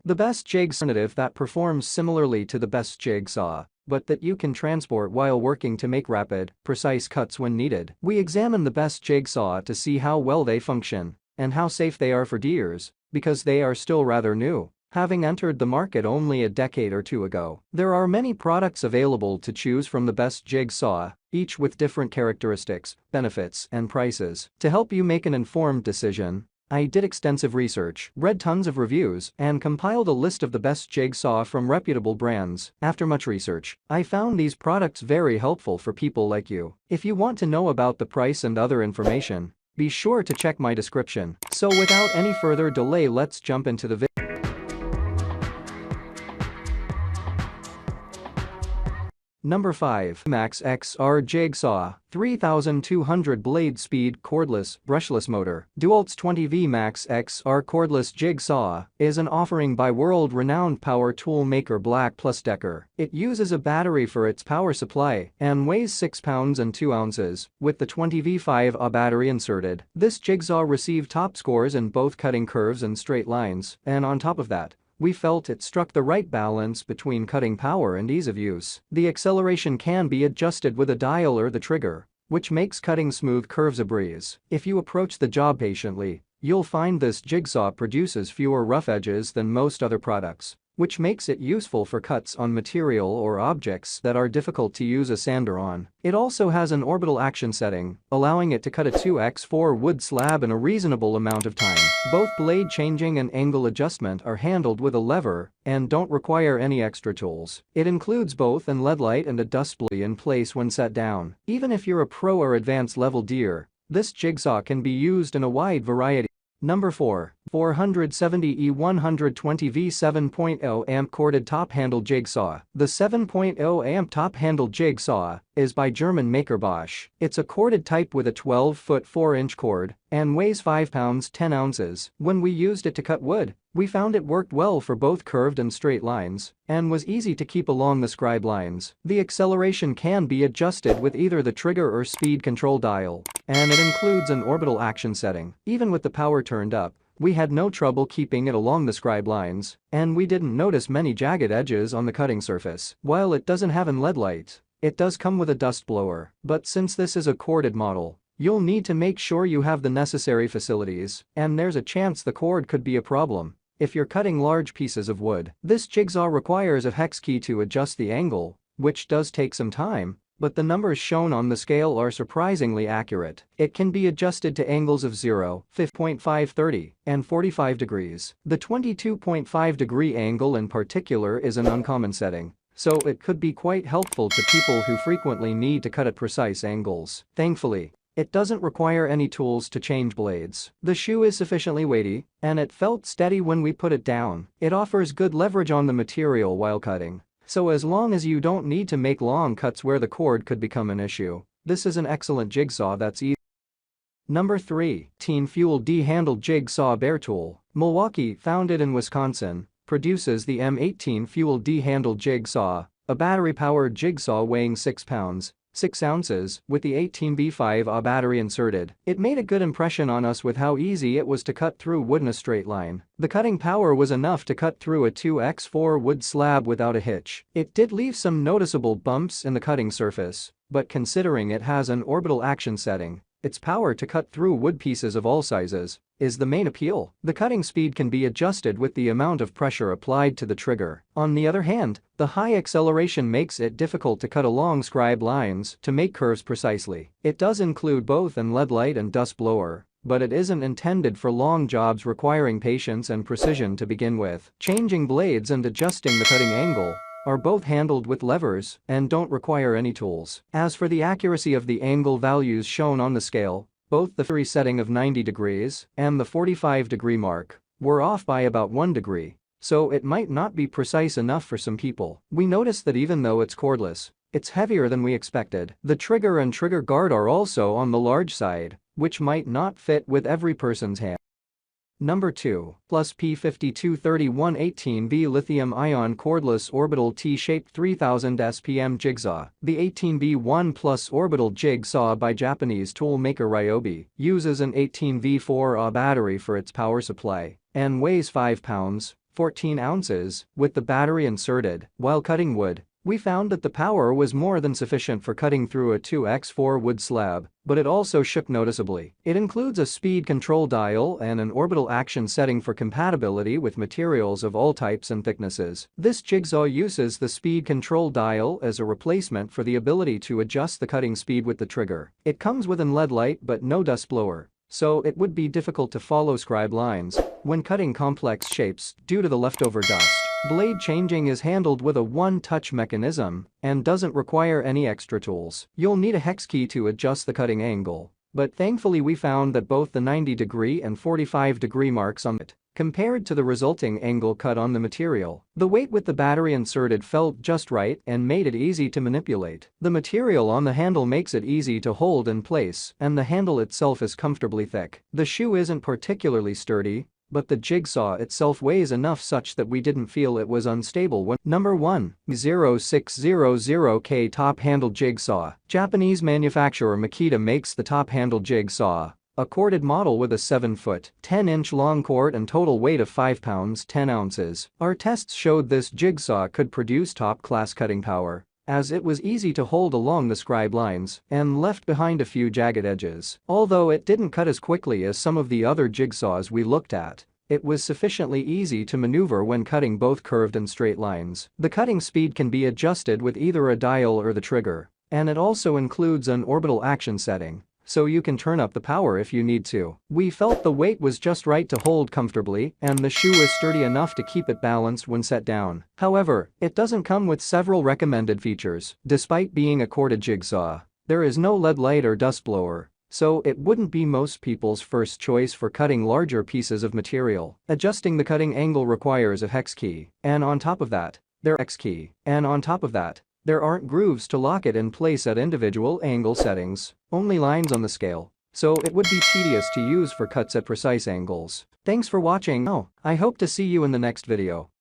The best jigsaw alternative that performs similarly to the best jigsaw, but that you can transport while working to make rapid, precise cuts when needed. We examine the best jigsaw to see how well they function and how safe they are for deers, because they are still rather new, having entered the market only a decade or two ago. There are many products available to choose from the best jigsaw, each with different characteristics, benefits, and prices. To help you make an informed decision, I did extensive research, read tons of reviews, and compiled a list of the best jigsaw from reputable brands. After much research, I found these products very helpful for people like you. If you want to know about the price and other information, be sure to check my description. So without any further delay, let's jump into the video. Number 5. Max XR Jigsaw 3200 blade speed cordless brushless motor. DeWalt's 20V Max XR cordless jigsaw is an offering by world-renowned power tool maker Black Plus Decker. It uses a battery for its power supply and weighs 6 pounds and 2 ounces with the 20V5A battery inserted. This jigsaw received top scores in both cutting curves and straight lines, and on top of that, we felt it struck the right balance between cutting power and ease of use. The acceleration can be adjusted with a dial or the trigger, which makes cutting smooth curves a breeze. If you approach the job patiently, you'll find this jigsaw produces fewer rough edges than most other products, which makes it useful for cuts on material or objects that are difficult to use a sander on. It also has an orbital action setting, allowing it to cut a 2x4 wood slab in a reasonable amount of time. Both blade changing and angle adjustment are handled with a lever and don't require any extra tools. It includes both an LED light and a dust bully in place when set down. Even if you're a pro or advanced level deer, this jigsaw can be used in a wide variety. Number 4. 470E 120V 7.0 amp corded top-handle jigsaw. The 7.0 amp top-handle jigsaw is by German maker Bosch. It's a corded type with a 12-foot 4-inch cord and weighs 5 pounds 10 ounces. When we used it to cut wood, we found it worked well for both curved and straight lines and was easy to keep along the scribe lines. The acceleration can be adjusted with either the trigger or speed control dial, and it includes an orbital action setting. Even with the power turned up, we had no trouble keeping it along the scribe lines, and we didn't notice many jagged edges on the cutting surface. While it doesn't have an LED light, it does come with a dust blower, but since this is a corded model, you'll need to make sure you have the necessary facilities, and there's a chance the cord could be a problem if you're cutting large pieces of wood. This jigsaw requires a hex key to adjust the angle, which does take some time, but the numbers shown on the scale are surprisingly accurate. It can be adjusted to angles of 0, 5.5, 30, and 45 degrees. The 22.5 degree angle in particular is an uncommon setting, so it could be quite helpful to people who frequently need to cut at precise angles. Thankfully, it doesn't require any tools to change blades. The shoe is sufficiently weighty, and it felt steady when we put it down. It offers good leverage on the material while cutting, so as long as you don't need to make long cuts where the cord could become an issue, this is an excellent jigsaw that's easy. Number 3. Teen Fuel D-Handled Jigsaw Bear Tool. Milwaukee, founded in Wisconsin, produces the M18 Fuel D-Handled Jigsaw, a battery-powered jigsaw weighing 6 pounds, 6 ounces, with the 18B5A battery inserted. It made a good impression on us with how easy it was to cut through wood in a straight line. The cutting power was enough to cut through a 2x4 wood slab without a hitch. It did leave some noticeable bumps in the cutting surface, but considering it has an orbital action setting, its power to cut through wood pieces of all sizes is the main appeal. The cutting speed can be adjusted with the amount of pressure applied to the trigger. On the other hand, the high acceleration makes it difficult to cut along scribe lines to make curves precisely. It does include both an LED light and dust blower, but it isn't intended for long jobs requiring patience and precision to begin with. Changing blades and adjusting the cutting angle are both handled with levers and don't require any tools. As for the accuracy of the angle values shown on the scale, both the free setting of 90 degrees and the 45 degree mark were off by about 1 degree, so it might not be precise enough for some people. We noticed that even though it's cordless, it's heavier than we expected. The trigger and trigger guard are also on the large side, which might not fit with every person's hand. Number 2. Plus P523118V Lithium-ion Cordless Orbital T-Shaped 3000 SPM Jigsaw. The 18V1 Plus Orbital Jigsaw by Japanese tool maker Ryobi uses an 18V4A battery for its power supply and weighs 5 pounds, 14 ounces, with the battery inserted. While cutting wood, we found that the power was more than sufficient for cutting through a 2x4 wood slab, but it also shook noticeably. It includes a speed control dial and an orbital action setting for compatibility with materials of all types and thicknesses. This jigsaw uses the speed control dial as a replacement for the ability to adjust the cutting speed with the trigger. It comes with an LED light but no dust blower, so it would be difficult to follow scribe lines when cutting complex shapes due to the leftover dust. Blade changing is handled with a one-touch mechanism and doesn't require any extra tools. You'll need a hex key to adjust the cutting angle, but thankfully we found that both the 90-degree and 45-degree marks on it compared to the resulting angle cut on the material. The weight with the battery inserted felt just right and made it easy to manipulate. The material on the handle makes it easy to hold in place, and the handle itself is comfortably thick. The shoe isn't particularly sturdy, but the jigsaw itself weighs enough such that we didn't feel it was unstable when. Number 1. 0600K Top Handle Jigsaw. Japanese manufacturer Makita makes the top handle jigsaw, a corded model with a 7-foot, 10-inch long cord and total weight of 5 pounds 10 ounces. Our tests showed this jigsaw could produce top-class cutting power, as it was easy to hold along the scribe lines and left behind a few jagged edges. Although it didn't cut as quickly as some of the other jigsaws we looked at, it was sufficiently easy to maneuver when cutting both curved and straight lines. The cutting speed can be adjusted with either a dial or the trigger, and it also includes an orbital action setting, so you can turn up the power if you need to. We felt the weight was just right to hold comfortably and the shoe is sturdy enough to keep it balanced when set down. However, it doesn't come with several recommended features. Despite being a corded jigsaw, there is no LED light or dust blower, so it wouldn't be most people's first choice for cutting larger pieces of material. Adjusting the cutting angle requires a hex key, and on top of that, there aren't grooves to lock it in place at individual angle settings, only lines on the scale, so it would be tedious to use for cuts at precise angles. Thanks for watching. I hope to see you in the next video.